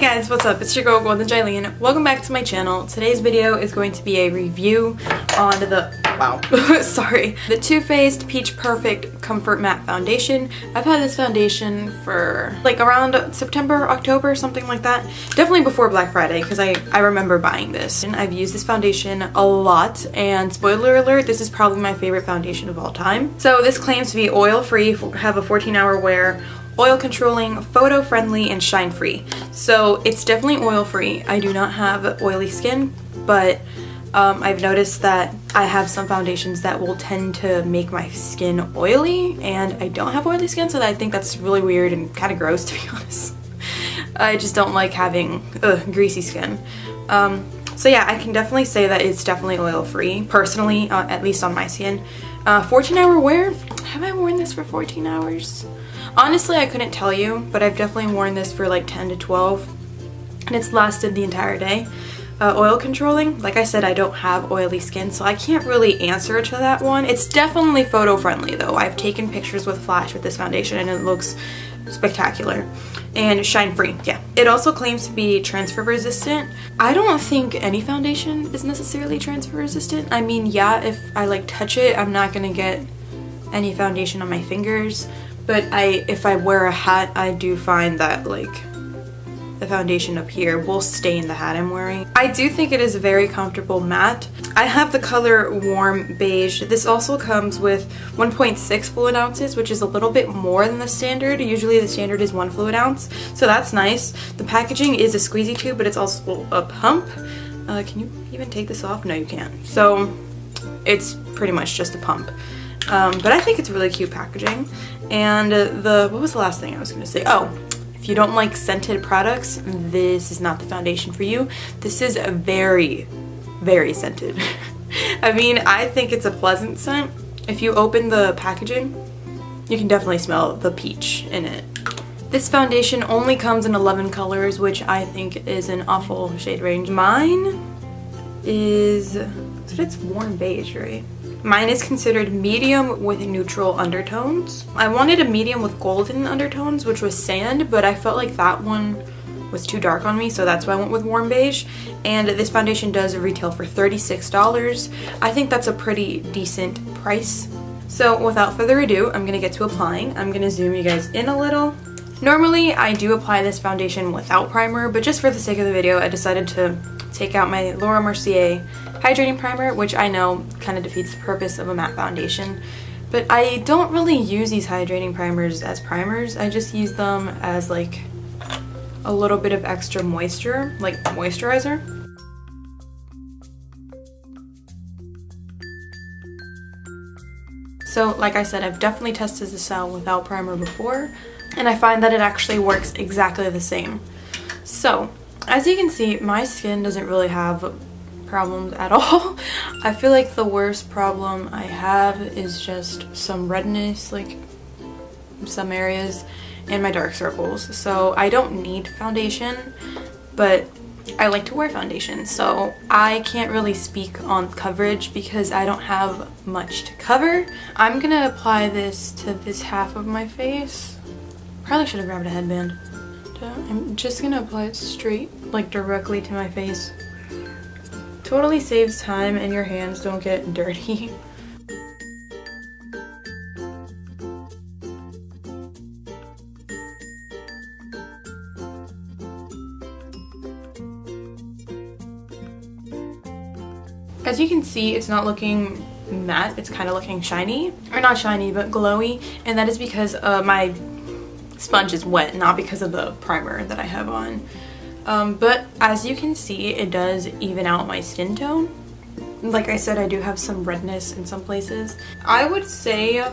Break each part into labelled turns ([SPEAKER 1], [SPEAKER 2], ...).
[SPEAKER 1] guys, what's up? It's your girl Golden Jillian. Welcome back to my channel. Today's video is going to be a review on the the Too Faced Peach Perfect Comfort Matte Foundation. I've had this foundation for like around September, October, something like that. Definitely before Black Friday because I remember buying this. And I've used this foundation a lot, and spoiler alert, this is probably my favorite foundation of all time. So this claims to be oil-free, have a 14-hour wear, oil controlling, photo friendly, and shine free. So it's definitely oil free. I do not have oily skin, but I've noticed that I have some foundations that will tend to make my skin oily, and I don't have oily skin, so I think that's really weird and kind of gross, to be honest. I just don't like having greasy skin. So yeah, I can definitely say that it's definitely oil free, personally, at least on my skin. 14-hour wear? Have I worn this for 14 hours? Honestly, I couldn't tell you, but I've definitely worn this for like 10 to 12, and it's lasted the entire day. Oil controlling, like I said, I don't have oily skin, so I can't really answer to that one. It's definitely photo friendly though. I've taken pictures with flash with this foundation and it looks spectacular. And shine free, yeah. It also claims to be transfer resistant. I don't think any foundation is necessarily transfer resistant. I mean, yeah, if I like touch it, I'm not gonna get any foundation on my fingers. But if I wear a hat, I do find that like the foundation up here will stay in the hat I'm wearing. I do think it is a very comfortable matte. I have the color Warm Beige. This also comes with 1.6 fluid ounces, which is a little bit more than the standard. Usually the standard is 1 fluid ounce, so that's nice. The packaging is a squeezy tube, but it's also a pump. Can you even take this off? No, you can't. So it's pretty much just a pump. But I think it's really cute packaging. And what was the last thing I was going to say? Oh, if you don't like scented products, this is not the foundation for you. This is a very, very scented. I mean, I think it's a pleasant scent. If you open the packaging, you can definitely smell the peach in it. This foundation only comes in 11 colors, which I think is an awful shade range. Mine is, it's Warm Beige, right? Mine is considered medium with neutral undertones. I wanted a medium with golden undertones, which was Sand, but I felt like that one was too dark on me, so that's why I went with Warm Beige. And this foundation does retail for $36. I think that's a pretty decent price. So without further ado, I'm gonna get to applying. I'm gonna zoom you guys in a little. Normally, I do apply this foundation without primer, but just for the sake of the video, I decided to take out my Laura Mercier hydrating primer, which I know kind of defeats the purpose of a matte foundation. But I don't really use these hydrating primers as primers. I just use them as like a little bit of extra moisture, like moisturizer. So like I said, I've definitely tested this out without primer before, and I find that it actually works exactly the same. So as you can see, my skin doesn't really have problems at all. I feel like the worst problem I have is just some redness, like some areas, and my dark circles. So I don't need foundation, but I like to wear foundation, so I can't really speak on coverage because I don't have much to cover. I'm gonna apply this to this half of my face. Probably should have grabbed a headband. I'm just gonna apply it straight, like directly to my face. Totally saves time and your hands don't get dirty. As you can see, it's not looking matte, it's kind of looking shiny. Or not shiny, but glowy, and that is because my sponge is wet, not because of the primer that I have on. But as you can see, it does even out my skin tone. Like I said, I do have some redness in some places. I would say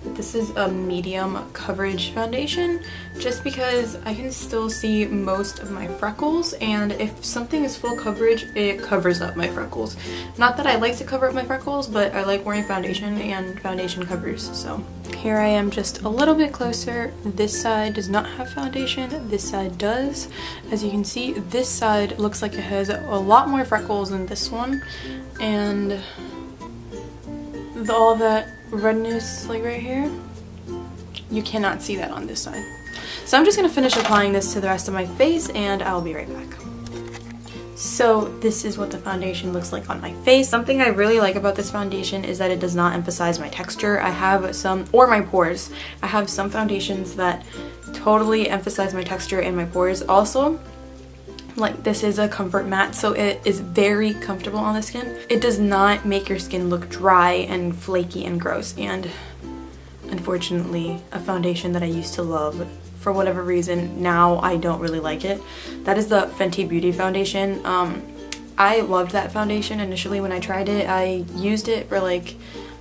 [SPEAKER 1] this is a medium coverage foundation just because I can still see most of my freckles, and if something is full coverage, it covers up my freckles. Not that I like to cover up my freckles, but I like wearing foundation, and foundation covers. So here I am just a little bit closer. This side does not have foundation, this side does. As you can see, this side looks like it has a lot more freckles than this one, and all that redness like right here, you cannot see that on this side. So I'm just going to finish applying this to the rest of my face and I'll be right back. So this is what the foundation looks like on my face. Something I really like about this foundation is that it does not emphasize my texture. I have some, or my pores. I have some foundations that totally emphasize my texture and my pores. Also, like, this is a comfort matte, so it is very comfortable on the skin. It does not make your skin look dry and flaky and gross, and unfortunately a foundation that I used to love, for whatever reason now I don't really like it. That is the Fenty Beauty foundation. I loved that foundation initially when I tried it. I used it for like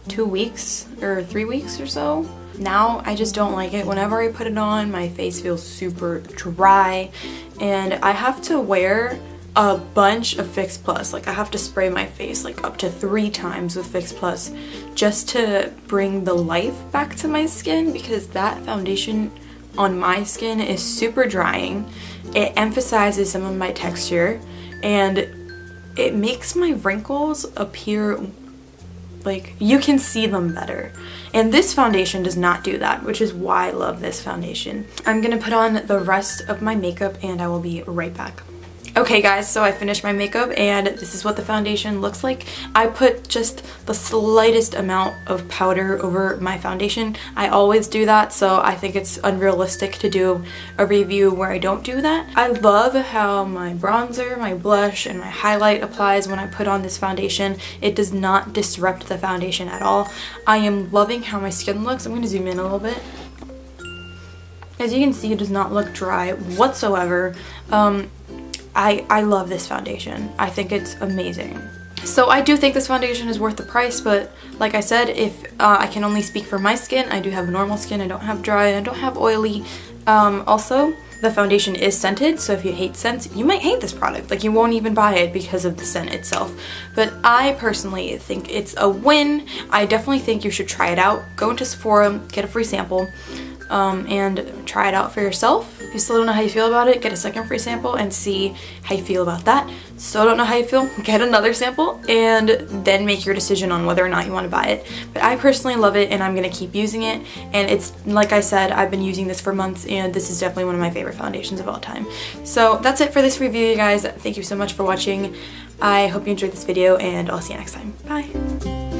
[SPEAKER 1] 2 weeks or 3 weeks or so. Now I just don't like it. Whenever I put it on, my face feels super dry and I have to wear a bunch of Fix Plus. Like, I have to spray my face like up to 3 times with Fix Plus just to bring the life back to my skin, because that foundation on my skin is super drying. It emphasizes some of my texture and it makes my wrinkles appear like you can see them better. And this foundation does not do that, which is why I love this foundation. I'm gonna put on the rest of my makeup and I will be right back. Okay guys, so I finished my makeup and this is what the foundation looks like. I put just the slightest amount of powder over my foundation. I always do that, so I think it's unrealistic to do a review where I don't do that. I love how my bronzer, my blush, and my highlight applies when I put on this foundation. It does not disrupt the foundation at all. I am loving how my skin looks. I'm going to zoom in a little bit. As you can see, it does not look dry whatsoever. I love this foundation. I think it's amazing. So I do think this foundation is worth the price, but like I said, if I can only speak for my skin. I do have normal skin, I don't have dry, and I don't have oily. Also, the foundation is scented, so if you hate scents, you might hate this product. Like, you won't even buy it because of the scent itself. But I personally think it's a win. I definitely think you should try it out. Go into Sephora, get a free sample. And try it out for yourself. If you still don't know how you feel about it, get a second free sample and see how you feel about that. Still don't know how you feel, get another sample and then make your decision on whether or not you want to buy it. But I personally love it and I'm going to keep using it, and it's, like I said, I've been using this for months and this is definitely one of my favorite foundations of all time. So that's it for this review, you guys. Thank you so much for watching. I hope you enjoyed this video and I'll see you next time. Bye!